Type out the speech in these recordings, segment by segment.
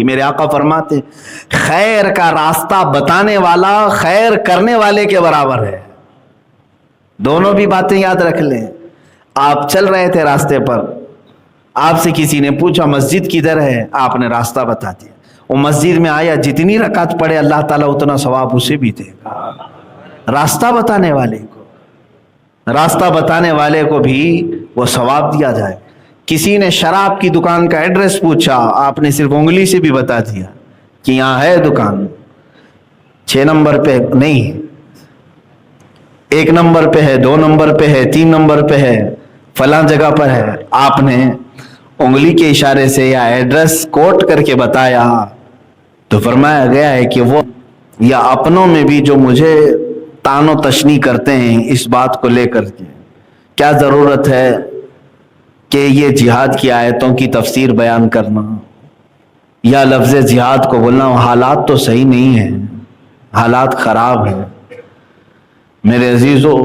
مثله، میرے آقا فرماتے خیر کا راستہ بتانے والا خیر کرنے والے کے برابر ہے۔ دونوں بھی باتیں یاد رکھ لیں۔ آپ چل رہے تھے راستے پر، آپ سے کسی نے پوچھا مسجد کدھر ہے، آپ نے راستہ بتا دیا، وہ مسجد میں آیا، جتنی رکعت پڑھے اللہ تعالیٰ اتنا ثواب اسے بھی دے گا۔ راستہ بتانے والے کو بھی وہ ثواب دیا جائے۔ کسی نے شراب کی دکان کا ایڈریس پوچھا، آپ نے صرف انگلی سے بھی بتا دیا کہ یہاں ہے دکان، 6 نمبر پہ نہیں، 1 نمبر پہ ہے، 2 نمبر پہ ہے، 3 نمبر پہ ہے، فلاں جگہ پر ہے۔ آپ نے انگلی کے اشارے سے یا ایڈریس کوٹ کر کے بتایا تو فرمایا گیا ہے کہ وہ یا اپنوں میں بھی جو مجھے تان و تشنی کرتے ہیں اس بات کو لے کر کے، کیا ضرورت ہے کہ یہ جہاد کی آیتوں کی تفسیر بیان کرنا یا لفظ جہاد کو بولنا، حالات تو صحیح نہیں ہیں، حالات خراب ہیں۔ میرے عزیزو،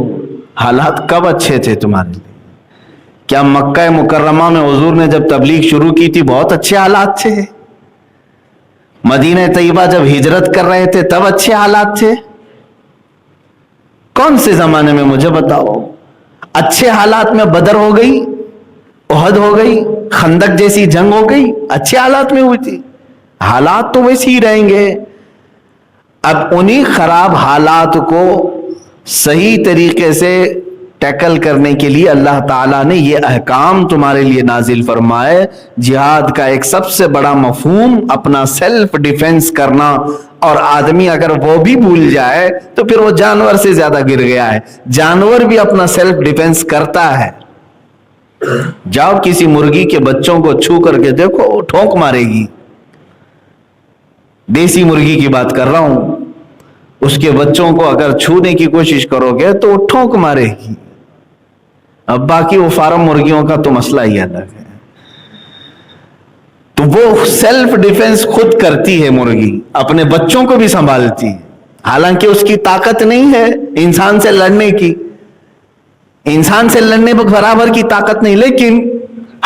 حالات کب اچھے تھے تمہارے لیے؟ کیا مکہ مکرمہ میں حضور نے جب تبلیغ شروع کی تھی بہت اچھے حالات تھے؟ مدینہ طیبہ جب ہجرت کر رہے تھے تب اچھے حالات تھے؟ کون سے زمانے میں مجھے بتاؤ؟ اچھے حالات میں بدر ہو گئی، احد ہو گئی، خندق جیسی جنگ ہو گئی، اچھے حالات میں ہوئی تھی۔ حالات تو ویسے ہی رہیں گے۔ اب انہی خراب حالات کو صحیح طریقے سے ٹیکل کرنے کے لیے اللہ تعالیٰ نے یہ احکام تمہارے لیے نازل فرمائے۔ جہاد کا ایک سب سے بڑا مفہوم اپنا سیلف ڈیفنس کرنا، اور آدمی اگر وہ بھی بھول جائے تو پھر وہ جانور سے زیادہ گر گیا ہے۔ جانور بھی اپنا سیلف ڈیفنس کرتا ہے۔ جاؤ کسی مرغی کے بچوں کو چھو کر کے دیکھو، وہ ٹھونک مارے گی۔ دیسی مرغی کی بات کر رہا ہوں، اس کے بچوں کو اگر چھونے کی کوشش کرو گے تو وہ ٹھونک مارے گی۔ اب باقی وہ فارم مرغیوں کا تو مسئلہ ہی الگ ہے۔ تو وہ سیلف ڈیفنس خود کرتی ہے، مرغی اپنے بچوں کو بھی سنبھالتی ہے، حالانکہ اس کی طاقت نہیں ہے انسان سے لڑنے کی، انسان سے لڑنے برابر کی طاقت نہیں، لیکن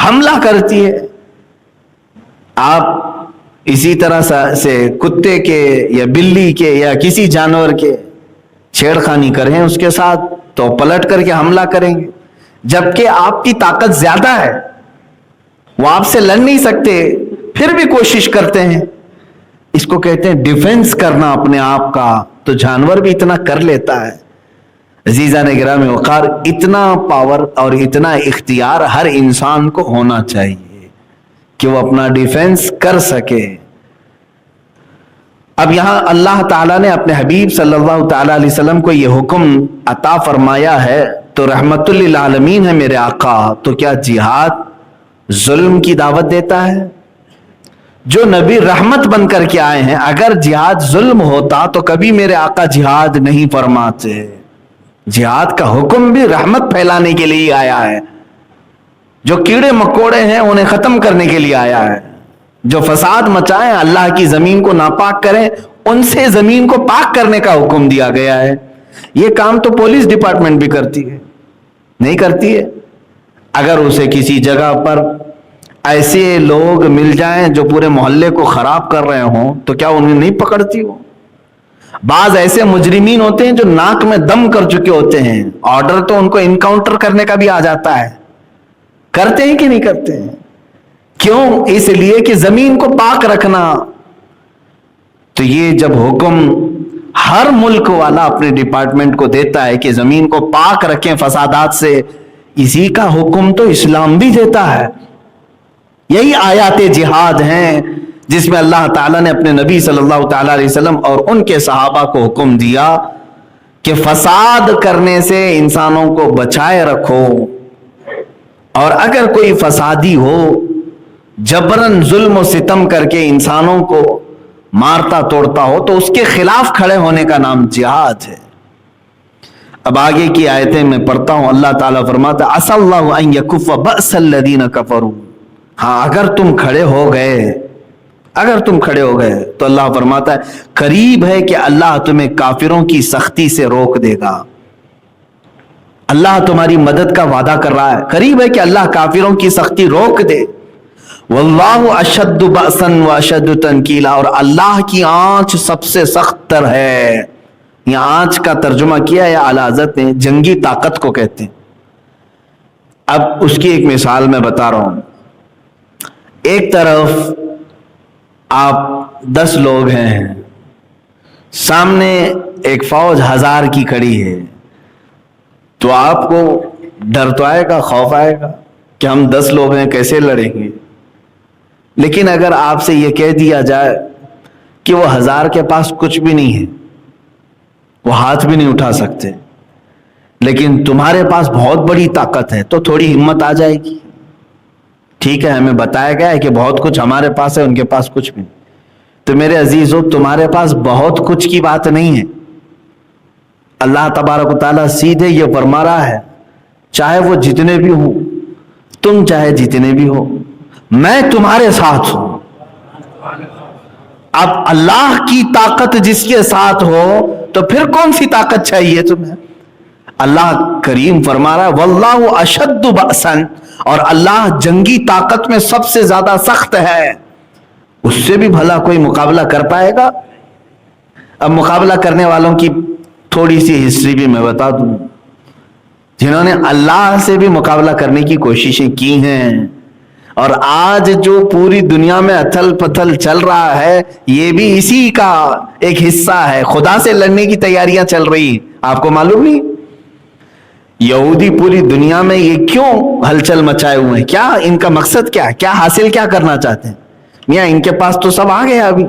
حملہ کرتی ہے۔ آپ اسی طرح سے کتے کے یا بلی کے یا کسی جانور کے چھیڑخانی کریں اس کے ساتھ تو پلٹ کر کے حملہ کریں گے، جبکہ آپ کی طاقت زیادہ ہے، وہ آپ سے لڑ نہیں سکتے، پھر بھی کوشش کرتے ہیں۔ اس کو کہتے ہیں ڈیفنس کرنا اپنے آپ کا۔ تو جانور بھی اتنا کر لیتا ہے۔ عزیزان گرامی وقار، اتنا پاور اور اتنا اختیار ہر انسان کو ہونا چاہیے کہ وہ اپنا ڈیفنس کر سکے۔ اب یہاں اللہ تعالیٰ نے اپنے حبیب صلی اللہ تعالیٰ علیہ وسلم کو یہ حکم عطا فرمایا ہے تو رحمت للعالمین ہے میرے آقا، تو کیا جہاد ظلم کی دعوت دیتا ہے؟ جو نبی رحمت بن کر کے آئے ہیں، اگر جہاد ظلم ہوتا تو کبھی میرے آقا جہاد نہیں فرماتے۔ جہاد کا حکم بھی رحمت پھیلانے کے لیے آیا ہے۔ جو کیڑے مکوڑے ہیں انہیں ختم کرنے کے لیے آیا ہے، جو فساد مچائیں، اللہ کی زمین کو ناپاک کریں، ان سے زمین کو پاک کرنے کا حکم دیا گیا ہے۔ یہ کام تو پولیس ڈپارٹمنٹ بھی کرتی ہے، نہیں کرتی ہے؟ اگر اسے کسی جگہ پر ایسے لوگ مل جائیں جو پورے محلے کو خراب کر رہے ہوں تو کیا انہیں نہیں پکڑتی ہو؟ بعض ایسے مجرمین ہوتے ہیں جو ناک میں دم کر چکے ہوتے ہیں، آرڈر تو ان کو انکاؤنٹر کرنے کا بھی آ جاتا ہے۔ کرتے ہیں کہ نہیں کرتے ہیں؟ کیوں؟ اس لیے کہ زمین کو پاک رکھنا۔ تو یہ جب حکم ہر ملک والا اپنے ڈپارٹمنٹ کو دیتا ہے کہ زمین کو پاک رکھیں فسادات سے، اسی کا حکم تو اسلام بھی دیتا ہے۔ یہی آیات جہاد ہیں جس میں اللہ تعالیٰ نے اپنے نبی صلی اللہ تعالیٰ علیہ وسلم اور ان کے صحابہ کو حکم دیا کہ فساد کرنے سے انسانوں کو بچائے رکھو، اور اگر کوئی فسادی ہو جبراً ظلم و ستم کر کے انسانوں کو مارتا توڑتا ہو تو اس کے خلاف کھڑے ہونے کا نام جہاد ہے۔ اب آگے کی آیتیں میں پڑھتا ہوں، اللہ تعالیٰ فرماتا ہے عَسَى اللَّهُ أَن يَكُفَّ بَأْسَ الَّذِينَ كَفَرُوا۔ ہاں، اگر تم کھڑے ہو گئے تو اللہ فرماتا ہے قریب ہے کہ اللہ تمہیں کافروں کی سختی سے روک دے گا۔ اللہ تمہاری مدد کا وعدہ کر رہا ہے، قریب ہے کہ اللہ کافروں کی سختی روک دے۔ واللہ اشد بأسن و اشد تنکیلا، اور اللہ کی آنچ سب سے سخت تر ہے. یہ آنچ کا ترجمہ کیا ہے اعلیٰ حضرت نے، جنگی طاقت کو کہتے ہیں. اب اس کی ایک مثال میں بتا رہا ہوں. ایک طرف آپ 10 لوگ ہیں، سامنے ایک فوج 1000 کی کھڑی ہے، تو آپ کو ڈر تو آئے گا، خوف آئے گا کہ ہم 10 لوگ ہیں، کیسے لڑیں گے. لیکن اگر آپ سے یہ کہہ دیا جائے کہ وہ 1000 کے پاس کچھ بھی نہیں ہے، وہ ہاتھ بھی نہیں اٹھا سکتے، لیکن تمہارے پاس بہت بڑی طاقت ہے، تو تھوڑی ہمت آ جائے گی. ٹھیک ہے، ہمیں بتایا گیا ہے کہ بہت کچھ ہمارے پاس ہے، ان کے پاس کچھ بھی نہیں. تو میرے عزیزو، تمہارے پاس بہت کچھ کی بات نہیں ہے. اللہ تبارک و تعالیٰ سیدھے یہ فرما رہا ہے، چاہے وہ جتنے بھی ہوں، تم چاہے جتنے بھی ہو، میں تمہارے ساتھ ہوں. اب اللہ کی طاقت جس کے ساتھ ہو تو پھر کون سی طاقت چاہیے تمہیں؟ اللہ کریم فرما رہا ہے واللہ اشد بأسن، اور اللہ جنگی طاقت میں سب سے زیادہ سخت ہے. اس سے بھی بھلا کوئی مقابلہ کر پائے گا؟ اب مقابلہ کرنے والوں کی تھوڑی سی ہسٹری بھی میں بتا دوں، جنہوں نے اللہ سے بھی مقابلہ کرنے کی کوششیں کی ہیں. اور آج جو پوری دنیا میں اتھل پتھل چل رہا ہے، یہ بھی اسی کا ایک حصہ ہے. خدا سے لڑنے کی تیاریاں چل رہی، آپ کو معلوم نہیں؟ یہودی پوری دنیا میں یہ کیوں ہلچل مچائے ہوئے ہیں؟ کیا ان کا مقصد کیا ہے؟ کیا حاصل کیا کرنا چاہتے ہیں؟ میاں ان کے پاس تو سب آ گیا، ابھی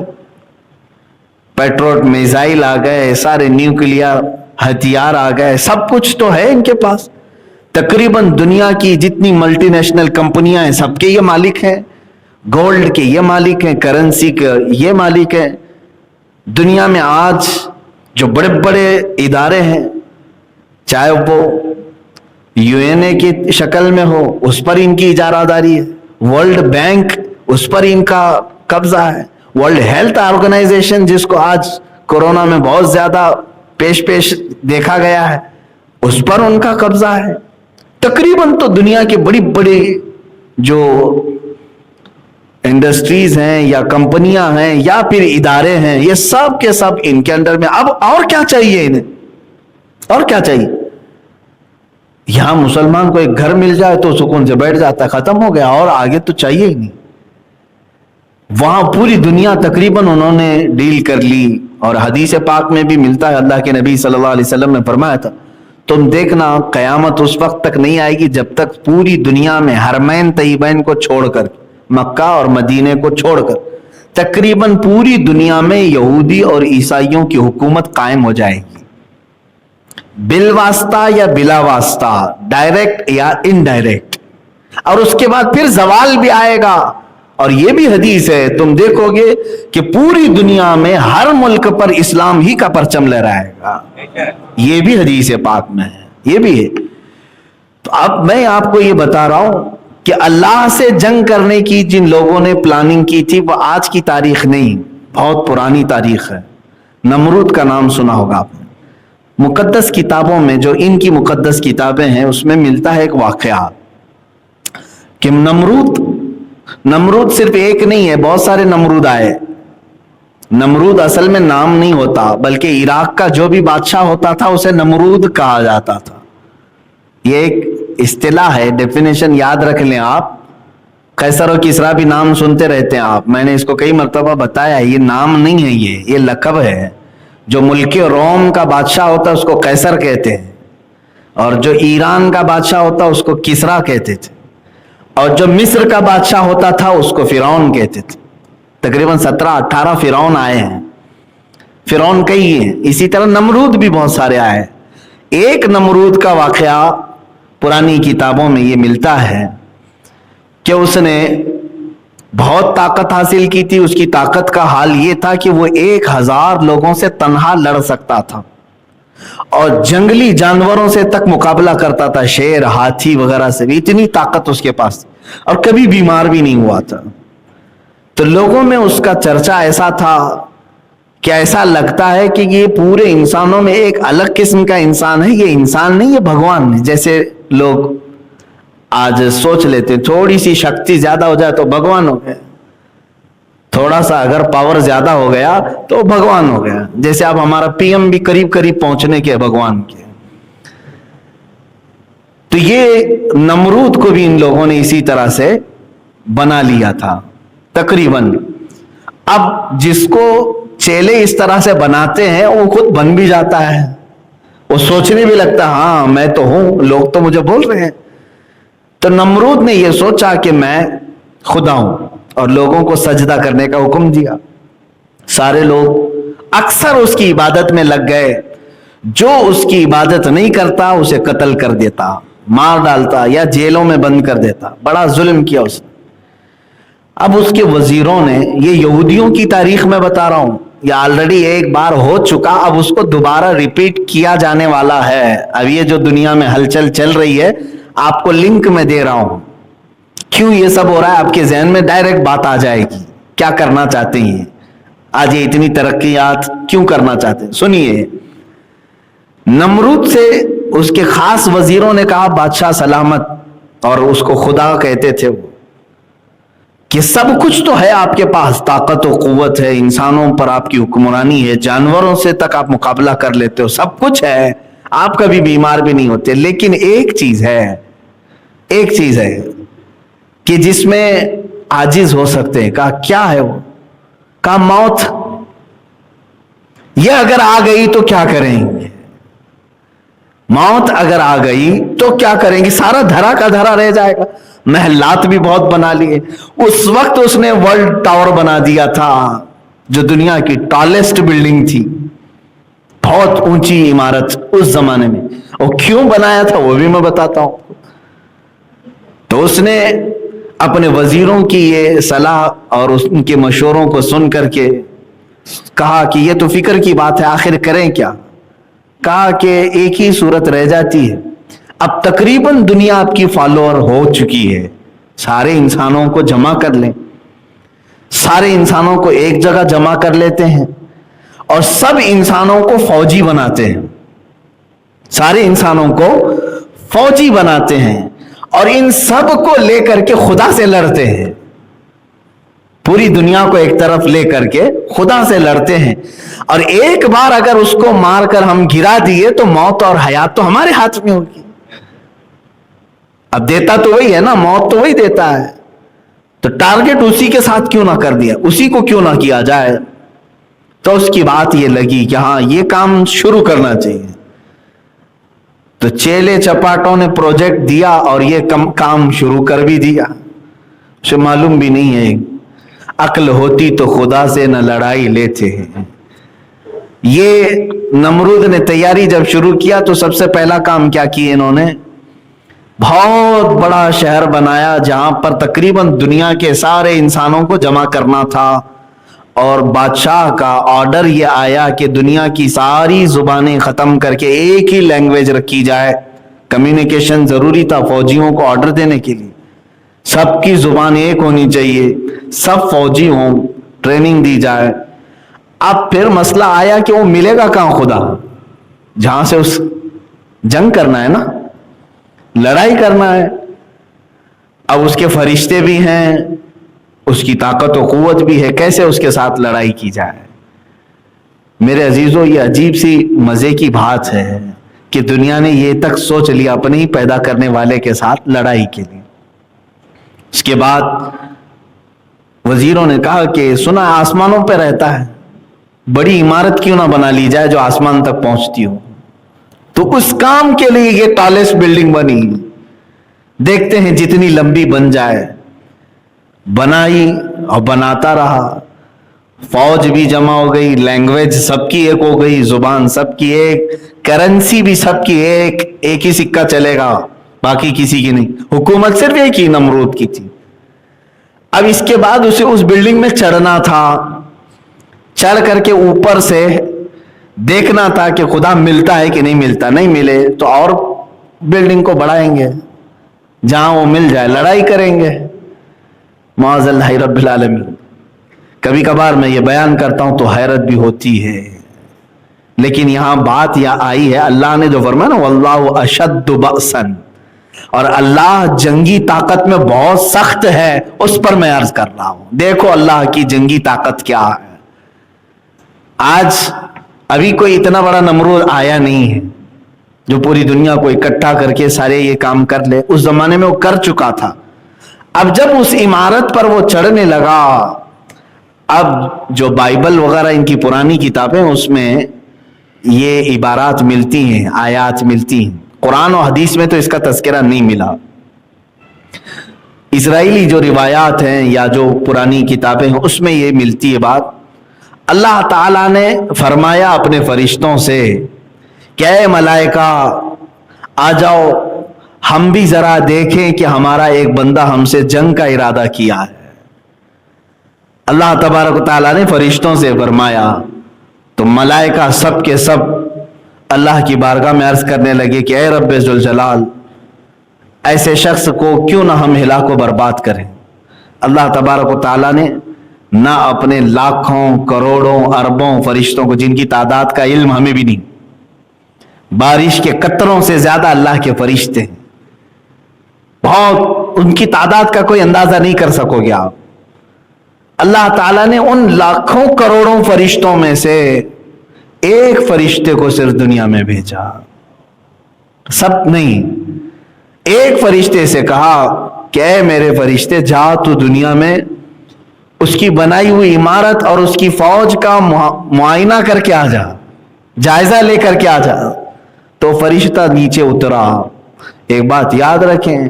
پیٹروٹ میزائل آ گئے، سارے نیوکلیئر ہتھیار آ گئے، سب کچھ تو ہے ان کے پاس. تقریباً دنیا کی جتنی ملٹی نیشنل کمپنیاں ہیں، سب کے یہ مالک ہیں. گولڈ کے یہ مالک ہیں، کرنسی کے یہ مالک ہیں. دنیا میں آج جو بڑے بڑے ادارے ہیں، چاہے وہ UN کی شکل میں ہو، اس پر ان کی اجارہ داری ہے. ورلڈ بینک، اس پر ان کا قبضہ ہے. ورلڈ ہیلتھ آرگنائزیشن، جس کو آج کورونا میں بہت زیادہ پیش دیکھا گیا ہے، اس پر ان کا قبضہ ہے. تقریباً تو دنیا کے بڑی بڑی جو انڈسٹریز ہیں یا کمپنیاں ہیں یا پھر ادارے ہیں، یہ سب کے سب ان کے انڈر میں. اب اور کیا چاہیے انہیں؟ اور کیا چاہیے؟ یہاں مسلمان کو ایک گھر مل جائے تو سکون سے بیٹھ جاتا ہے، ختم ہو گیا، اور آگے تو چاہیے ہی نہیں. وہاں پوری دنیا تقریباً انہوں نے ڈیل کر لی. اور حدیث پاک میں بھی ملتا ہے، اللہ کے نبی صلی اللہ علیہ وسلم نے فرمایا تھا، تم دیکھنا قیامت اس وقت تک نہیں آئے گی جب تک پوری دنیا میں حرمین طیبین کو چھوڑ کر، مکہ اور مدینے کو چھوڑ کر، تقریباً پوری دنیا میں یہودی اور عیسائیوں کی حکومت قائم ہو جائے گی، بالواسطہ یا بلا واسطہ، ڈائریکٹ یا انڈائریکٹ. اور اس کے بعد پھر زوال بھی آئے گا. اور یہ بھی حدیث ہے، تم دیکھو گے کہ پوری دنیا میں ہر ملک پر اسلام ہی کا پرچم لہرائے گا. یہ بھی حدیث پاک میں ہے، یہ بھی ہے. تو اب میں آپ کو یہ بتا رہا ہوں کہ اللہ سے جنگ کرنے کی جن لوگوں نے پلاننگ کی تھی، وہ آج کی تاریخ نہیں، بہت پرانی تاریخ ہے. نمرود کا نام سنا ہوگا آپ نے. مقدس کتابوں میں، جو ان کی مقدس کتابیں ہیں، اس میں ملتا ہے ایک واقعہ کہ نمرود صرف ایک نہیں ہے، بہت سارے نمرود آئے. نمرود اصل میں نام نہیں ہوتا، بلکہ عراق کا جو بھی بادشاہ ہوتا تھا اسے نمرود کہا جاتا تھا. یہ ایک اصطلاح ہے، ڈیفینیشن یاد رکھ لیں آپ. قیصر و کسریٰ بھی نام سنتے رہتے ہیں آپ، میں نے اس کو کئی مرتبہ بتایا ہے، یہ نام نہیں ہے، یہ لقب ہے. جو ملک روم کا بادشاہ ہوتا ہے اس کو قیصر کہتے ہیں، اور جو ایران کا بادشاہ ہوتا ہے اس کو کسریٰ کہتے تھے، اور جو مصر کا بادشاہ ہوتا تھا اس کو فرعون کہتے تھے. تقریباً 17-18 فرعون آئے ہیں. فرعون کئی ہیں، اسی طرح نمرود بھی بہت سارے آئے. ایک نمرود کا واقعہ پرانی کتابوں میں یہ ملتا ہے کہ اس نے بہت طاقت حاصل کی تھی. اس کی طاقت کا حال یہ تھا کہ وہ 1000 لوگوں سے تنہا لڑ سکتا تھا، اور جنگلی جانوروں سے تک مقابلہ کرتا تھا، شیر، ہاتھی وغیرہ سے بھی. اتنی طاقت اس کے پاس، اور کبھی بیمار بھی نہیں ہوا تھا. تو لوگوں میں اس کا چرچا ایسا تھا کہ ایسا لگتا ہے کہ یہ پورے انسانوں میں ایک الگ قسم کا انسان ہے. یہ انسان نہیں، یہ بھگوان ہے. جیسے لوگ آج سوچ لیتے ہیں تھوڑی سی شکتی زیادہ ہو جائے تو بھگوان ہو گیا، تھوڑا سا اگر پاور زیادہ ہو گیا تو بھگوان ہو گیا. جیسے اب ہمارا پی ایم بھی قریب قریب پہنچنے کے بھگوان کے. تو یہ نمرود کو بھی ان لوگوں نے اسی طرح سے بنا لیا تھا تقریباً. اب جس کو چیلے اس طرح سے بناتے ہیں وہ خود بن بھی جاتا ہے، وہ سوچنے بھی لگتا ہے ہاں میں تو ہوں، لوگ تو مجھے بول رہے ہیں. تو نمرود نے یہ سوچا کہ میں خدا ہوں اور لوگوں کو سجدہ کرنے کا حکم دیا. سارے لوگ اکثر اس کی عبادت میں لگ گئے. جو اس کی عبادت نہیں کرتا اسے قتل کر دیتا، مار ڈالتا یا جیلوں میں بند کر دیتا. بڑا ظلم کیا اس نے. اب اس کے وزیروں نے، یہ یہودیوں کی تاریخ میں بتا رہا ہوں، یہ آلریڈی ایک بار ہو چکا، اب اس کو دوبارہ ریپیٹ کیا جانے والا ہے. اب یہ جو دنیا میں ہلچل چل رہی ہے آپ کو لنک میں دے رہا ہوں. کیوں یہ سب ہو رہا ہے آپ کے ذہن میں ڈائریکٹ بات آ جائے گی. کیا کرنا چاہتے ہیں آج یہ اتنی ترقیات کیوں کرنا چاہتے ہیں؟ سنیے. نمرود سے اس کے خاص وزیروں نے کہا بادشاہ سلامت، اور اس کو خدا کہتے تھے وہ، کہ سب کچھ تو ہے آپ کے پاس، طاقت و قوت ہے، انسانوں پر آپ کی حکمرانی ہے، جانوروں سے تک آپ مقابلہ کر لیتے ہو، سب کچھ ہے، آپ کبھی بیمار بھی نہیں ہوتے، لیکن ایک چیز ہے کہ جس میں عاجز ہو سکتے ہیں. کہا کیا ہے وہ؟ کہا موت. یہ اگر آ گئی تو کیا کریں گے؟ موت اگر آ گئی تو کیا کریں گے؟ سارا دھرا کا دھرا رہ جائے گا. محلات بھی بہت بنا لیے. اس وقت اس نے ورلڈ ٹاور بنا دیا تھا جو دنیا کی ٹالسٹ بلڈنگ تھی، بہت اونچی عمارت اس زمانے میں. اور کیوں بنایا تھا وہ بھی میں بتاتا ہوں. تو اس نے اپنے وزیروں کی یہ صلاح اور ان کے مشوروں کو سن کر کے کہا کہ یہ تو فکر کی بات ہے، آخر کریں کیا؟ کہا کہ ایک ہی صورت رہ جاتی ہے. اب تقریباً دنیا آپ کی فالوور ہو چکی ہے، سارے انسانوں کو جمع کر لیں، سارے انسانوں کو ایک جگہ جمع کر لیتے ہیں اور سب انسانوں کو فوجی بناتے ہیں، سارے انسانوں کو فوجی بناتے ہیں اور ان سب کو لے کر کے خدا سے لڑتے ہیں. پوری دنیا کو ایک طرف لے کر کے خدا سے لڑتے ہیں. اور ایک بار اگر اس کو مار کر ہم گرا دیے تو موت اور حیات تو ہمارے ہاتھ میں ہوگی. اب دیتا تو وہی ہے نا، موت تو وہی دیتا ہے، تو ٹارگٹ اسی کے ساتھ کیوں نہ کر دیا، اسی کو کیوں نہ کیا جائے. تو اس کی بات یہ لگی کہ ہاں یہ کام شروع کرنا چاہیے. تو چیلے چپاٹوں نے پروجیکٹ دیا اور یہ کام شروع کر بھی دیا. اسے معلوم بھی نہیں ہے، عقل ہوتی تو خدا سے نہ لڑائی لیتے ہیں. یہ نمرود نے تیاری جب شروع کیا تو سب سے پہلا کام کیا کیا انہوں نے؟ بہت بڑا شہر بنایا جہاں پر تقریباً دنیا کے سارے انسانوں کو جمع کرنا تھا. اور بادشاہ کا آرڈر یہ آیا کہ دنیا کی ساری زبانیں ختم کر کے ایک ہی لینگویج رکھی جائے. کمیونیکیشن ضروری تھا فوجیوں کو آرڈر دینے کے لیے، سب کی زبان ایک ہونی چاہیے، سب فوجی ہوں، ٹریننگ دی جائے. اب پھر مسئلہ آیا کہ وہ ملے گا کہاں خدا، جہاں سے اس جنگ کرنا ہے نا، لڑائی کرنا ہے. اب اس کے فرشتے بھی ہیں، اس کی طاقت و قوت بھی ہے، کیسے اس کے ساتھ لڑائی کی جائے؟ میرے عزیزو یہ عجیب سی مزے کی بات ہے کہ دنیا نے یہ تک سوچ لیا اپنے ہی پیدا کرنے والے کے ساتھ لڑائی کے لیے. اس کے بعد وزیروں نے کہا کہ سنا آسمانوں پہ رہتا ہے، بڑی عمارت کیوں نہ بنا لی جائے جو آسمان تک پہنچتی ہو. تو اس کام کے لیے یہ ٹالسٹ بلڈنگ بنی. دیکھتے ہیں جتنی لمبی بن جائے. بنائی اور بناتا رہا. فوج بھی جمع ہو گئی، لینگویج سب کی ایک ہو گئی، زبان سب کی ایک، کرنسی بھی سب کی ایک، ایک ہی سکہ چلے گا، باقی کسی کی نہیں. حکومت صرف ایک ہی نمرود کی تھی. اب اس کے بعد اسے اس بلڈنگ میں چڑھنا تھا، چڑھ کر کے اوپر سے دیکھنا تھا کہ خدا ملتا ہے کہ نہیں ملتا. نہیں ملے تو اور بلڈنگ کو بڑھائیں گے، جہاں وہ مل جائے لڑائی کریں گے. معاذ اللہ رب العالمین. کبھی کبھار میں یہ بیان کرتا ہوں تو حیرت بھی ہوتی ہے، لیکن یہاں بات یہ آئی ہے، اللہ نے جو فرمایا نا واللہ اشد بأسا، اور اللہ جنگی طاقت میں بہت سخت ہے، اس پر میں عرض کر رہا ہوں۔ دیکھو اللہ کی جنگی طاقت کیا ہے۔ آج ابھی کوئی اتنا بڑا نمرود آیا نہیں ہے جو پوری دنیا کو اکٹھا کر کے سارے یہ کام کر لے، اس زمانے میں وہ کر چکا تھا۔ اب جب اس عمارت پر وہ چڑھنے لگا، اب جو بائبل وغیرہ ان کی پرانی کتابیں، اس میں یہ عبارات ملتی ہیں، آیات ملتی ہیں، قرآن و حدیث میں تو اس کا تذکرہ نہیں ملا۔ اسرائیلی جو روایات ہیں یا جو پرانی کتابیں ہیں اس میں یہ ملتی ہے بات۔ اللہ تعالیٰ نے فرمایا اپنے فرشتوں سے کہ اے ملائکہ آ جاؤ، ہم بھی ذرا دیکھیں کہ ہمارا ایک بندہ ہم سے جنگ کا ارادہ کیا ہے۔ اللہ تبارک و تعالیٰ نے فرشتوں سے فرمایا تو ملائکہ سب کے سب اللہ کی بارگاہ میں عرض کرنے لگے کہ اے رب ذوالجلال، ایسے شخص کو کیوں نہ ہم ہلاک و برباد کریں۔ اللہ تبارک و تعالیٰ نے نہ اپنے لاکھوں کروڑوں اربوں فرشتوں کو، جن کی تعداد کا علم ہمیں بھی نہیں، بارش کے قطروں سے زیادہ اللہ کے فرشتے ہیں، بہت، ان کی تعداد کا کوئی اندازہ نہیں کر سکو گے آپ۔ اللہ تعالیٰ نے ان لاکھوں کروڑوں فرشتوں میں سے ایک فرشتے کو صرف دنیا میں بھیجا، سب نہیں، ایک فرشتے سے کہا کہ اے میرے فرشتے جا تو دنیا میں اس کی بنائی ہوئی عمارت اور اس کی فوج کا معائنہ کر کے آ جا، جائزہ لے کر کے آ جا۔ تو فرشتہ نیچے اترا۔ ایک بات یاد رکھیں،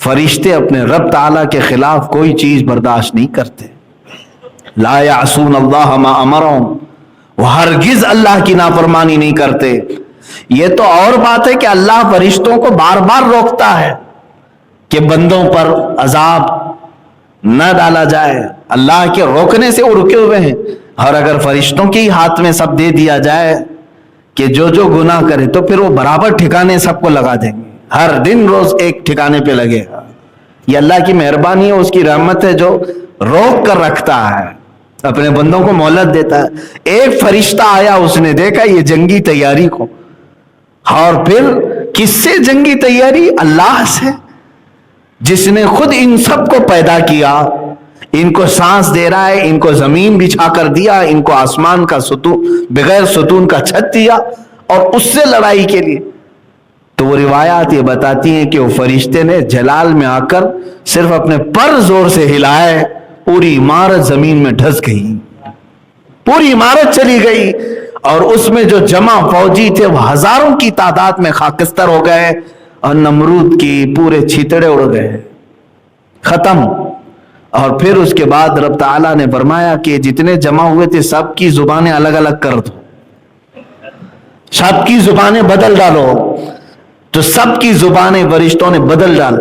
فرشتے اپنے رب تعالیٰ کے خلاف کوئی چیز برداشت نہیں کرتے۔ لا یعصون اللہ ما امرہم، وہ ہرگز اللہ کی نافرمانی نہیں کرتے۔ یہ تو اور بات ہے کہ اللہ فرشتوں کو بار بار روکتا ہے کہ بندوں پر عذاب نہ ڈالا جائے، اللہ کے روکنے سے وہ رکے ہوئے ہیں۔ اور اگر فرشتوں کے ہی ہاتھ میں سب دے دیا جائے کہ جو جو گناہ کرے تو پھر وہ برابر ٹھکانے سب کو لگا دیں گے، ہر دن روز ایک ٹھکانے پہ لگے گا۔ یہ اللہ کی مہربانی ہے، اس کی رحمت ہے جو روک کر رکھتا ہے، اپنے بندوں کو مہلت دیتا ہے۔ ایک فرشتہ آیا، اس نے دیکھا یہ جنگی تیاری کو، اور پھر کس سے جنگی تیاری؟ اللہ سے، جس نے خود ان سب کو پیدا کیا، ان کو سانس دے رہا ہے، ان کو زمین بچھا کر دیا، ان کو آسمان کا ستون بغیر ستون کا چھت دیا، اور اس سے لڑائی کے لیے۔ تو وہ روایات یہ بتاتی ہیں کہ وہ فرشتے نے جلال میں آ کر صرف اپنے پر زور سے ہلائے، پوری عمارت زمین میں دھس گئی، پوری عمارت چلی گئی، اور اس میں جو جمع فوجی تھے وہ ہزاروں کی تعداد میں خاکستر ہو گئے، اور نمرود کی پورے چھیتڑے اڑ گئے، ختم۔ اور پھر اس کے بعد رب تعالیٰ نے فرمایا کہ جتنے جمع ہوئے تھے سب کی زبانیں الگ الگ کر دو، سب کی زبانیں بدل ڈالو۔ تو سب کی زبانیں فرشتوں نے بدل ڈال۔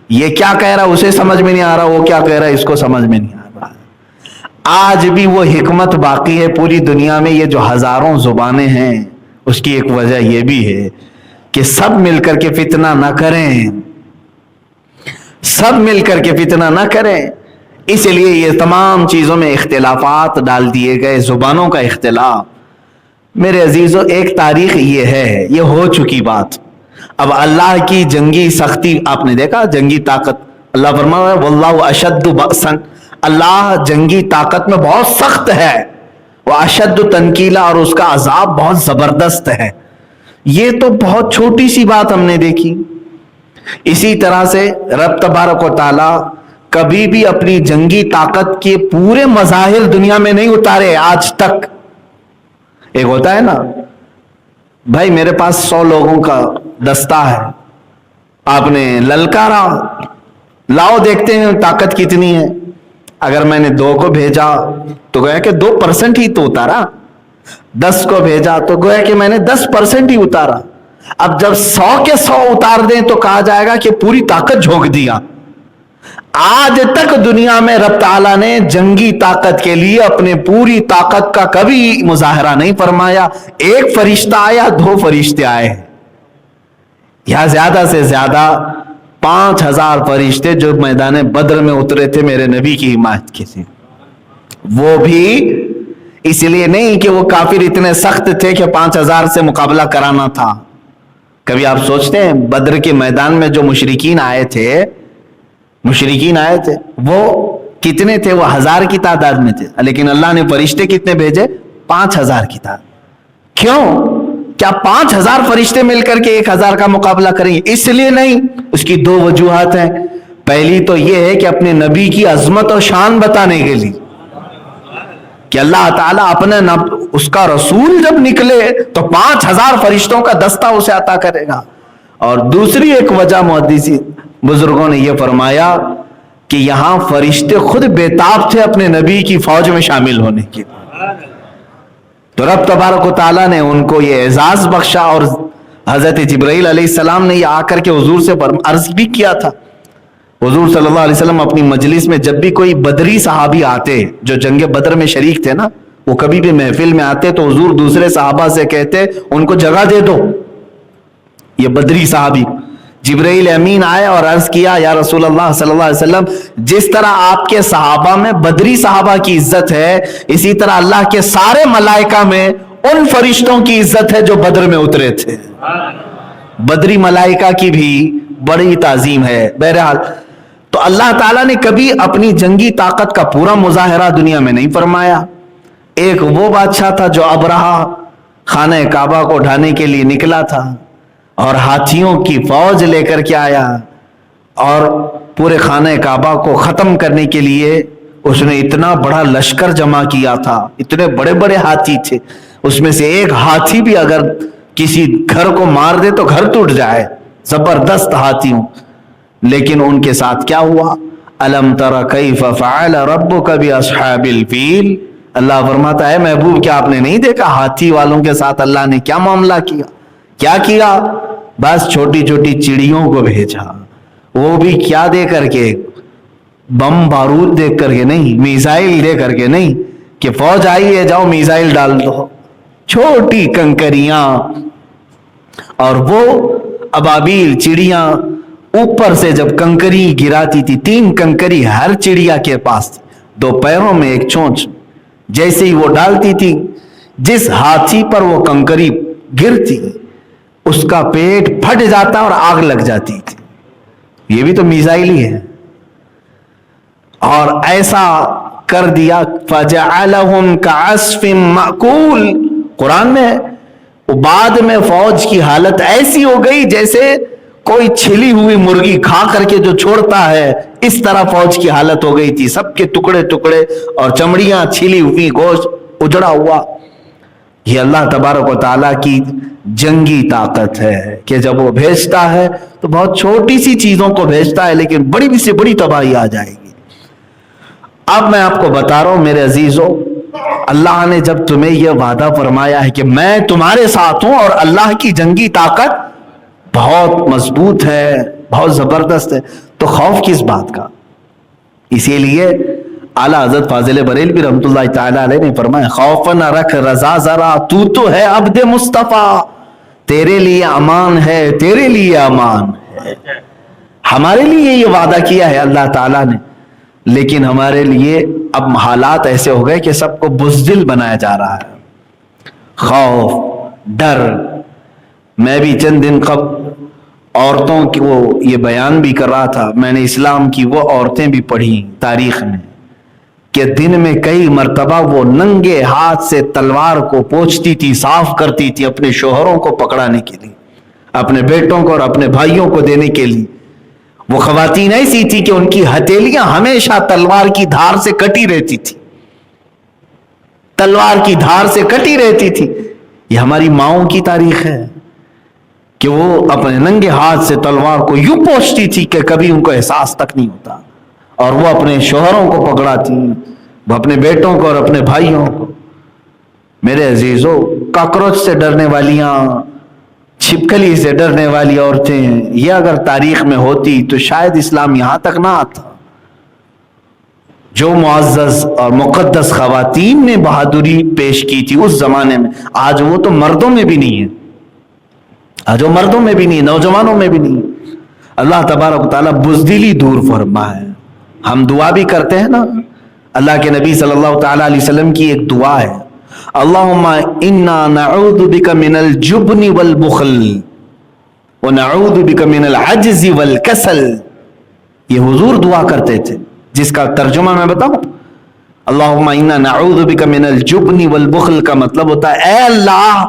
یہ کیا کہہ رہا اسے سمجھ میں نہیں آ رہا، وہ کیا کہہ رہا ہے اس کو سمجھ میں نہیں آ رہا۔ آج بھی وہ حکمت باقی ہے پوری دنیا میں۔ یہ جو ہزاروں زبانیں ہیں اس کی ایک وجہ یہ بھی ہے کہ سب مل کر کے فتنہ نہ کریں، سب مل کر کے فتنہ نہ کریں، اس لیے یہ تمام چیزوں میں اختلافات ڈال دیے گئے، زبانوں کا اختلاف۔ میرے عزیزو، ایک تاریخ یہ ہے، یہ ہو چکی بات۔ اب اللہ کی جنگی سختی آپ نے دیکھا، جنگی طاقت، اللہ فرمایا واللہ اشد بأسا، اللہ جنگی طاقت میں بہت سخت ہے، وہ اشد تنکیلا، اور اس کا عذاب بہت زبردست ہے۔ یہ تو بہت چھوٹی سی بات ہم نے دیکھی۔ اسی طرح سے رب تبارک و تعالی کبھی بھی اپنی جنگی طاقت کے پورے مظاہر دنیا میں نہیں اتارے آج تک۔ ایک ہوتا ہے نا بھائی میرے پاس 100 لوگوں کا دستہ ہے، آپ نے للکارا، لاؤ دیکھتے ہیں طاقت کتنی ہے۔ اگر میں نے 2 کو بھیجا تو گویا کہ 2% ہی تو اتارا، 10 کو بھیجا تو گویا کہ میں نے 10% ہی اتارا۔ اب جب 100 کے 100 اتار دیں تو کہا جائے گا کہ پوری طاقت جھونک دیا۔ آج تک دنیا میں رب تعالیٰ نے جنگی طاقت کے لیے اپنے پوری طاقت کا کبھی مظاہرہ نہیں فرمایا۔ ایک فرشتہ آیا، 2 فرشتے آئے، یا زیادہ سے زیادہ 5000 فرشتے جو میدان بدر میں اترے تھے میرے نبی کی حمایت کے لیے۔ وہ بھی اس لیے نہیں کہ وہ کافر اتنے سخت تھے کہ 5000 سے مقابلہ کرانا تھا، کبھی آپ سوچتے ہیں بدر کے میدان میں جو مشرکین آئے تھے وہ کتنے تھے؟ وہ 1000 کی تعداد میں تھے، لیکن اللہ نے فرشتے کتنے بھیجے؟ 5000 کی تعداد. کیوں؟ کیا 5000 فرشتے مل کر کے 1000 کا مقابلہ کریں گے؟ اس لیے نہیں. اس کی 2 وجوہات ہیں. پہلی تو یہ ہے کہ اپنے نبی کی عظمت اور شان بتانے کے لیے کہ اللہ تعالیٰ اس کا رسول جب نکلے تو 5000 فرشتوں کا دستہ اسے عطا کرے گا. اور دوسری ایک وجہ محدثین بزرگوں نے یہ فرمایا کہ یہاں فرشتے خود بےتاب تھے اپنے نبی کی فوج میں شامل ہونے کے لیے، تو رب تبارک و تعالیٰ نے ان کو یہ اعزاز بخشا. اور حضرت جبرائیل علیہ السلام نے یہ آ کر کے حضور سے عرض بھی کیا تھا. حضور صلی اللہ علیہ وسلم اپنی مجلس میں جب بھی کوئی بدری صحابی آتے جو جنگ بدر میں شریک تھے نا، وہ کبھی بھی محفل میں آتے تو حضور دوسرے صحابہ سے کہتے ان کو جگہ دے دو. یہ بدری صحابی جبرائیل امین آئے اور عرض کیا یا رسول اللہ صلی اللہ علیہ وسلم، جس طرح آپ کے صحابہ میں بدری صحابہ کی عزت ہے، اسی طرح اللہ کے سارے ملائکہ میں ان فرشتوں کی عزت ہے جو بدر میں اترے تھے. بدری ملائکہ کی بھی بڑی تعظیم ہے. بہرحال تو اللہ تعالیٰ نے کبھی اپنی جنگی طاقت کا پورا مظاہرہ دنیا میں نہیں فرمایا. ایک وہ بادشاہ تھا جو ابرہہ خانہ کعبہ کو ڈھانے کے لیے نکلا تھا اور ہاتھیوں کی فوج لے کر کے آیا اور پورے خانہ کعبہ کو ختم کرنے کے لیے اس نے اتنا بڑا لشکر جمع کیا تھا. اتنے بڑے بڑے ہاتھی تھے، اس میں سے ایک ہاتھی بھی اگر کسی گھر کو مار دے تو گھر ٹوٹ جائے. زبردست ہاتھیوں. لیکن ان کے ساتھ کیا ہوا؟ الم تر کیف فعل ربک باصحاب الفیل. اللہ فرماتا ہے محبوب کیا آپ نے نہیں دیکھا ہاتھی والوں کے ساتھ اللہ نے کیا معاملہ کیا؟ کیا کیا؟ بس چھوٹی چھوٹی چڑیوں کو بھیجا، وہ بھی کیا دے کر کے؟ بم بارود دے کر کے نہیں، میزائل دے کر کے نہیں کہ فوج آئی ہے جاؤ میزائل ڈال دو. چھوٹی کنکریاں اور وہ ابابیل چڑیاں اوپر سے جب کنکری گراتی تھی، 3 کنکری ہر چڑیا کے پاس تھی، 2 پیروں میں 1 چونچ. جیسے ہی وہ ڈالتی تھی، جس ہاتھی پر وہ کنکری گرتی اس کا پیٹ پھٹ جاتا اور آگ لگ جاتی تھی. یہ بھی تو میزائل ہی ہے. اور ایسا کر دیا فَجَعَلَهُمْ كَعَصْفٍ مَأْكُولٍ. قرآن میں بعد میں فوج کی حالت ایسی ہو گئی جیسے کوئی چھلی ہوئی مرغی کھا کر کے جو چھوڑتا ہے، اس طرح فوج کی حالت ہو گئی تھی. سب کے ٹکڑے ٹکڑے اور چمڑیاں چھلی ہوئی، گوشت اجڑا ہوا. یہ اللہ تبارک و تعالیٰ کی جنگی طاقت ہے کہ جب وہ بھیجتا ہے تو بہت چھوٹی سی چیزوں کو بھیجتا ہے لیکن بڑی سے بڑی تباہی آ جائے گی. اب میں آپ کو بتا رہا ہوں میرے عزیزوں، اللہ نے جب تمہیں یہ وعدہ فرمایا ہے کہ میں تمہارے ساتھ ہوں اور اللہ کی جنگی طاقت بہت مضبوط ہے، بہت زبردست ہے، تو خوف کس بات کا؟ اسی لیے اعلیٰ حضرت فاضل بریلوی رحمۃ اللہ تعالیٰ علیہ نے فرمایا خوف نہ رکھ رضا ذرا، تو ہے عبد مصطفیٰ، تیرے لیے امان ہے، تیرے لیے امان ہے. ہمارے لیے یہ وعدہ کیا ہے اللہ تعالیٰ نے، لیکن ہمارے لیے اب حالات ایسے ہو گئے کہ سب کو بزدل بنایا جا رہا ہے. خوف، ڈر. میں بھی چند دن قبل عورتوں کی وہ یہ بیان بھی کر رہا تھا. میں نے اسلام کی وہ عورتیں بھی پڑھی تاریخ میں کہ دن میں کئی مرتبہ وہ ننگے ہاتھ سے تلوار کو پوچھتی تھی، صاف کرتی تھی اپنے شوہروں کو پکڑانے کے لیے، اپنے بیٹوں کو اور اپنے بھائیوں کو دینے کے لیے. وہ خواتین ایسی تھی کہ ان کی ہتھیلیاں ہمیشہ تلوار کی دھار سے کٹی رہتی تھی، تلوار کی دھار سے کٹی رہتی تھی. یہ ہماری ماؤں کی تاریخ ہے کہ وہ اپنے ننگے ہاتھ سے تلوار کو یوں پوچھتی تھی کہ کبھی ان کو احساس تک نہیں ہوتا، اور وہ اپنے شوہروں کو پکڑاتی، وہ اپنے بیٹوں کو اور اپنے بھائیوں کو. میرے عزیزو، کاکروچ سے ڈرنے والیاں، چھپکلی سے ڈرنے والی عورتیں، یہ اگر تاریخ میں ہوتی تو شاید اسلام یہاں تک نہ آتا. جو معزز اور مقدس خواتین نے بہادری پیش کی تھی اس زمانے میں، آج وہ تو مردوں میں بھی نہیں ہے، آج وہ مردوں میں بھی نہیں، نوجوانوں میں بھی نہیں. اللہ تبارک و تعالیٰ بزدلی دور فرمائے. ہم دعا بھی کرتے ہیں نا، اللہ کے نبی صلی اللہ تعالیٰ علیہ وسلم کی ایک دعا ہے، اللہم انا نعوذ بک من الجبن والبخل. وَنَعُوذُ بِكَ مِنَ الْعَجْزِ وَالْكَسَلِ، یہ حضور دعا کرتے تھے، جس کا ترجمہ میں بتاؤں، اللہم انا نعوذ بک من الجبن والبخل کا مطلب ہوتا ہے اے اللہ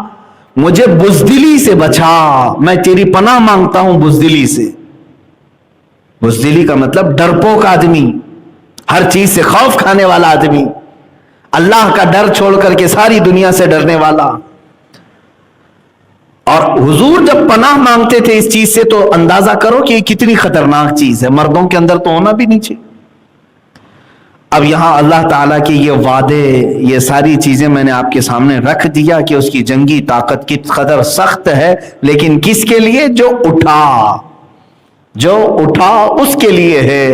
مجھے بزدلی سے بچا، میں تیری پناہ مانگتا ہوں بزدلی سے۔ بزدلی کا مطلب ڈرپوک آدمی، ہر چیز سے خوف کھانے والا آدمی، اللہ کا ڈر چھوڑ کر کے ساری دنیا سے ڈرنے والا۔ اور حضور جب پناہ مانگتے تھے اس چیز سے تو اندازہ کرو کہ یہ کتنی خطرناک چیز ہے، مردوں کے اندر تو ہونا بھی نہیں چاہیے۔ اب یہاں اللہ تعالیٰ کے یہ وعدے، یہ ساری چیزیں میں نے آپ کے سامنے رکھ دیا کہ اس کی جنگی طاقت کس قدر سخت ہے، لیکن کس کے لیے؟ جو اٹھا اس کے لیے ہے۔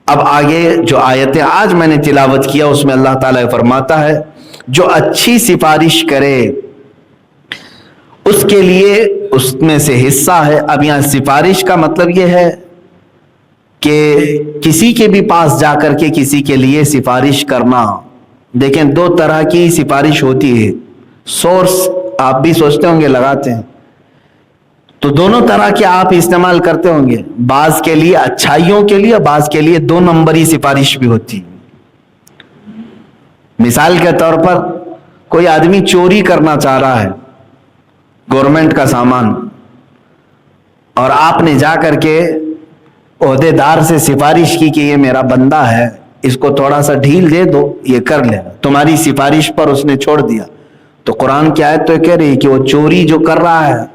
اب آگے جو آیتیں آج میں نے تلاوت کیا اس میں اللہ تعالیٰ فرماتا ہے جو اچھی سفارش کرے اس کے لیے اس میں سے حصہ ہے۔ اب یہاں سفارش کا مطلب یہ ہے کہ کسی کے بھی پاس جا کر کے کسی کے لیے سفارش کرنا۔ دیکھیں دو طرح کی سفارش ہوتی ہے، سورس آپ بھی سوچتے ہوں گے لگاتے ہیں تو دونوں طرح کے آپ استعمال کرتے ہوں گے، بعض کے لیے اچھائیوں کے لیے، بعض کے لیے دو نمبری سفارش بھی ہوتی۔ مثال کے طور پر کوئی آدمی چوری کرنا چاہ رہا ہے گورنمنٹ کا سامان، اور آپ نے جا کر کے عہدے دار سے سفارش کی کہ یہ میرا بندہ ہے، اس کو تھوڑا سا ڈھیل دے دو، یہ کر لے، تمہاری سفارش پر اس نے چھوڑ دیا، تو قرآن کی آیت تو کہہ رہی ہے کہ وہ چوری جو کر رہا ہے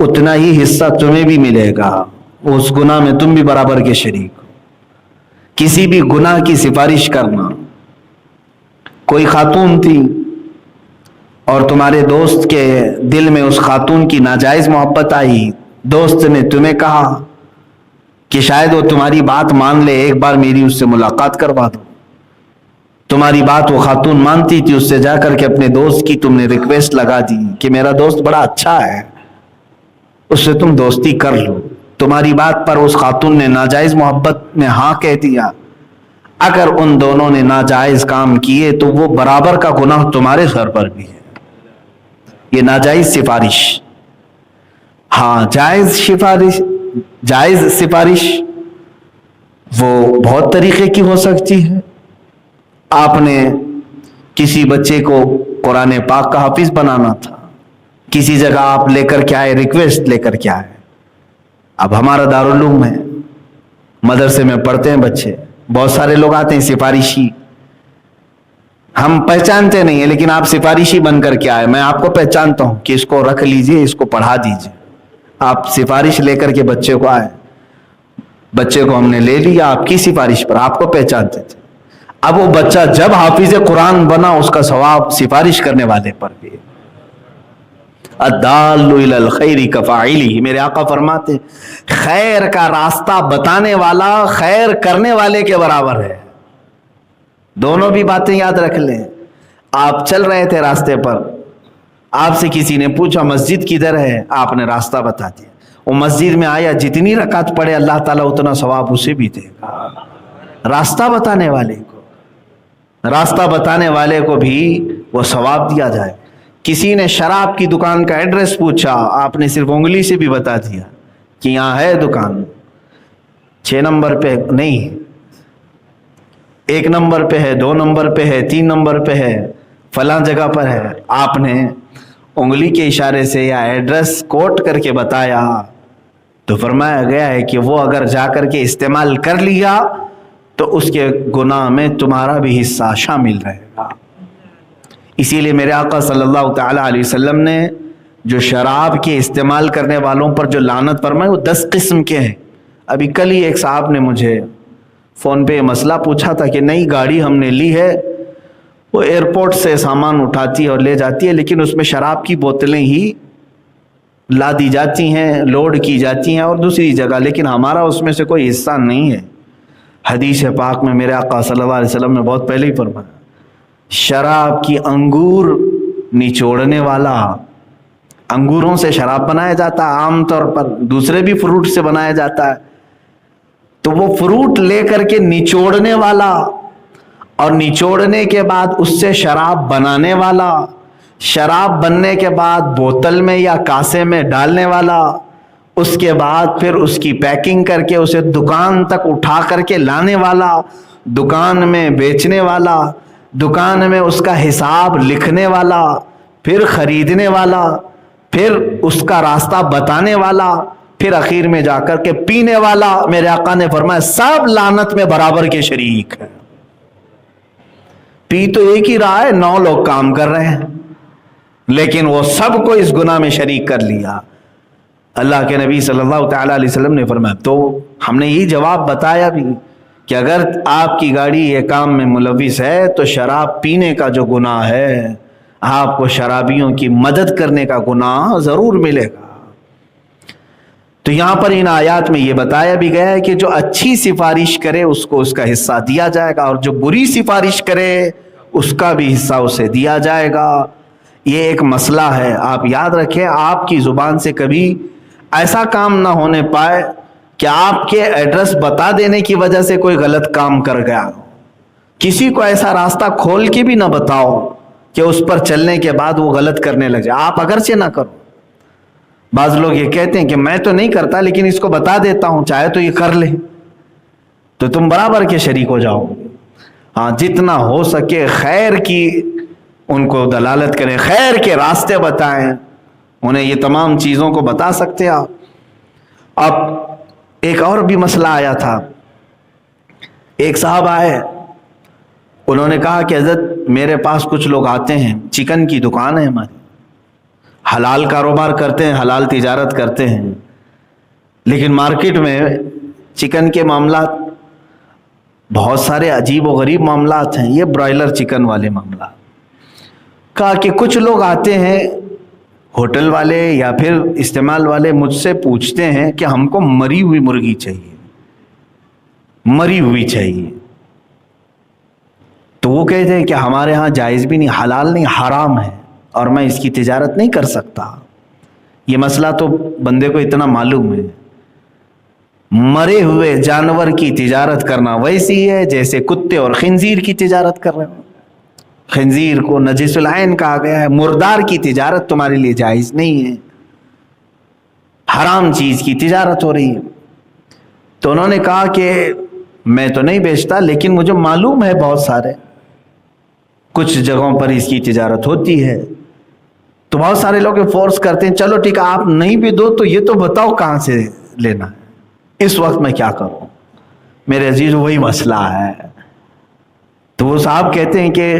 اتنا ہی حصہ تمہیں بھی ملے گا، اس گناہ میں تم بھی برابر کے شریک ہو۔ کسی بھی گناہ کی سفارش کرنا، کوئی خاتون تھی اور تمہارے دوست کے دل میں اس خاتون کی ناجائز محبت آئی، دوست نے تمہیں کہا کہ شاید وہ تمہاری بات مان لے، ایک بار میری اس سے ملاقات کروا دو۔ تمہاری بات وہ خاتون مانتی تھی، اس سے جا کر کے اپنے دوست کی تم نے ریکویسٹ لگا دی کہ میرا دوست بڑا اچھا ہے، اس سے تم دوستی کر لو۔ تمہاری بات پر اس خاتون نے ناجائز محبت میں ہاں کہہ دیا۔ اگر ان دونوں نے ناجائز کام کیے تو وہ برابر کا گناہ تمہارے سر پر بھی ہے، یہ ناجائز سفارش۔ ہاں جائز سفارش وہ بہت طریقے کی ہو سکتی ہے۔ آپ نے کسی بچے کو قرآن پاک کا حافظ بنانا تھا، کسی جگہ آپ لے کر کے آئے، ریکویسٹ لے کر کے آئے۔ اب ہمارا دارالعلوم ہے، مدرسے میں پڑھتے ہیں بچے، بہت سارے لوگ آتے ہیں سفارشی، ہم پہچانتے نہیں ہیں لیکن آپ سفارشی بن کر کے آئے، میں آپ کو پہچانتا ہوں کہ اس کو رکھ لیجئے، اس کو پڑھا دیجئے۔ آپ سفارش لے کر کے بچے کو آئے، بچے کو ہم نے لے لیا آپ کی سفارش پر، آپ کو پہچانتے تھے۔ اب وہ بچہ جب حافظ قرآن بنا اس کا ثواب سفارش کرنے والے پر بھی۔ الدال علی الخیر کفاعلہ، میرے آقا فرماتے ہیں خیر کا راستہ بتانے والا خیر کرنے والے کے برابر ہے۔ دونوں بھی باتیں یاد رکھ لیں۔ آپ چل رہے تھے راستے پر، آپ سے کسی نے پوچھا مسجد کدھر ہے، آپ نے راستہ بتا دیا، وہ مسجد میں آیا، جتنی رکعت پڑھے اللہ تعالیٰ اتنا ثواب اسے بھی دے گا۔ راستہ بتانے والے کو بھی وہ ثواب دیا جائے۔ کسی نے شراب کی دکان کا ایڈریس پوچھا، آپ نے صرف انگلی سے بھی بتا دیا کہ یہاں ہے دکان، 6 نمبر پہ نہیں، 1 نمبر پہ ہے، 2 نمبر پہ ہے، 3 نمبر پہ ہے، فلاں جگہ پر ہے۔ آپ نے انگلی کے اشارے سے یا ایڈریس کوٹ کر کے بتایا تو فرمایا گیا ہے کہ وہ اگر جا کر کے استعمال کر لیا تو اس کے گناہ میں تمہارا بھی حصہ شامل رہے گا۔ اسی لیے میرے آقا صلی اللہ تعالی علیہ وسلم نے جو شراب کے استعمال کرنے والوں پر جو لعنت فرمائی وہ 10 قسم کے ہیں۔ ابھی کل ہی ایک صاحب نے مجھے فون پہ مسئلہ پوچھا تھا کہ نئی گاڑی ہم نے لی ہے، وہ ایئرپورٹ سے سامان اٹھاتی ہے اور لے جاتی ہے، لیکن اس میں شراب کی بوتلیں ہی لا دی جاتی ہیں، لوڈ کی جاتی ہیں اور دوسری جگہ، لیکن ہمارا اس میں سے کوئی حصہ نہیں ہے۔ حدیث پاک میں میرے آقا صلی اللہ علیہ وسلم نے بہت پہلے ہی فرمایا شراب کی انگور نچوڑنے والا، انگوروں سے شراب بنایا جاتا ہے، عام طور پر دوسرے بھی فروٹ سے بنایا جاتا ہے، تو وہ فروٹ لے کر کے نچوڑنے والا اور نچوڑنے کے بعد اس سے شراب بنانے والا، شراب بننے کے بعد بوتل میں یا کاسے میں ڈالنے والا، اس کے بعد پھر اس کی پیکنگ کر کے اسے دکان تک اٹھا کر کے لانے والا، دکان میں بیچنے والا، دکان میں اس کا حساب لکھنے والا، پھر خریدنے والا، پھر اس کا راستہ بتانے والا، پھر اخیر میں جا کر کے پینے والا، میرے آقا نے فرمایا سب لعنت میں برابر کے شریک ہیں۔ پی تو ایک ہی رہا ہے، 9 لوگ کام کر رہے ہیں، لیکن وہ سب کو اس گناہ میں شریک کر لیا۔ اللہ کے نبی صلی اللہ تعالی علیہ وسلم نے فرمایا، تو ہم نے یہی جواب بتایا بھی کہ اگر آپ کی گاڑی یہ کام میں ملوث ہے تو شراب پینے کا جو گناہ ہے، آپ کو شرابیوں کی مدد کرنے کا گناہ ضرور ملے گا۔ تو یہاں پر ان آیات میں یہ بتایا بھی گیا ہے کہ جو اچھی سفارش کرے اس کو اس کا حصہ دیا جائے گا، اور جو بری سفارش کرے اس کا بھی حصہ اسے دیا جائے گا۔ یہ ایک مسئلہ ہے، آپ یاد رکھیں، آپ کی زبان سے کبھی ایسا کام نہ ہونے پائے کہ آپ کے ایڈریس بتا دینے کی وجہ سے کوئی غلط کام کر گیا۔ کسی کو ایسا راستہ کھول کے بھی نہ بتاؤ کہ اس پر چلنے کے بعد وہ غلط کرنے لگ جائے، آپ اگرچہ نہ کرو۔ بعض لوگ یہ کہتے ہیں کہ میں تو نہیں کرتا لیکن اس کو بتا دیتا ہوں، چاہے تو یہ کر لے، تو تم برابر کے شریک ہو جاؤ۔ ہاں، جتنا ہو سکے خیر کی ان کو دلالت کریں، خیر کے راستے بتائیں، انہیں یہ تمام چیزوں کو بتا سکتے آپ۔ اب ایک اور بھی مسئلہ آیا تھا، ایک صاحب آئے، انہوں نے کہا کہ حضرت میرے پاس کچھ لوگ آتے ہیں، چکن کی دکان ہے ہماری، حلال کاروبار کرتے ہیں، حلال تجارت کرتے ہیں، لیکن مارکیٹ میں چکن کے معاملات بہت سارے عجیب و غریب معاملات ہیں، یہ برائلر چکن والے معاملات۔ کہا کہ کچھ لوگ آتے ہیں ہوٹل والے یا پھر استعمال والے، مجھ سے پوچھتے ہیں کہ ہم کو مری ہوئی مرغی چاہیے، مری ہوئی چاہیے، تو وہ کہتے ہیں کہ ہمارے ہاں جائز بھی نہیں، حلال نہیں، حرام ہے، اور میں اس کی تجارت نہیں کر سکتا۔ یہ مسئلہ تو بندے کو اتنا معلوم ہے، مرے ہوئے جانور کی تجارت کرنا ویسی ہے جیسے کتے اور خنزیر کی تجارت کر رہے ہو۔ خنزیر کو نجس العین کہا گیا ہے، مردار کی تجارت تمہارے لیے جائز نہیں ہے، حرام چیز کی تجارت ہو رہی ہے۔ تو انہوں نے کہا کہ میں تو نہیں بیچتا لیکن مجھے معلوم ہے بہت سارے کچھ جگہوں پر اس کی تجارت ہوتی ہے، تو بہت سارے لوگ فورس کرتے ہیں چلو ٹھیک ہے آپ نہیں بھی دو تو یہ تو بتاؤ کہاں سے لینا ہے، اس وقت میں کیا کروں؟ میرے عزیز وہی مسئلہ ہے۔ تو وہ صاحب کہتے ہیں کہ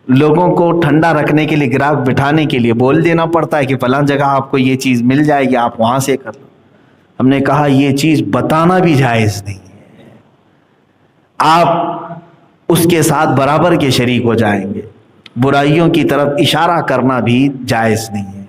لوگوں کو ٹھنڈا رکھنے کے لیے، گراہک بٹھانے کے لیے بول دینا پڑتا ہے کہ فلاں جگہ آپ کو یہ چیز مل جائے گی، آپ وہاں سے کر لو۔ ہم نے کہا یہ چیز بتانا بھی جائز نہیں ہے، آپ اس کے ساتھ برابر کے شریک ہو جائیں گے، برائیوں کی طرف اشارہ کرنا بھی جائز نہیں ہے۔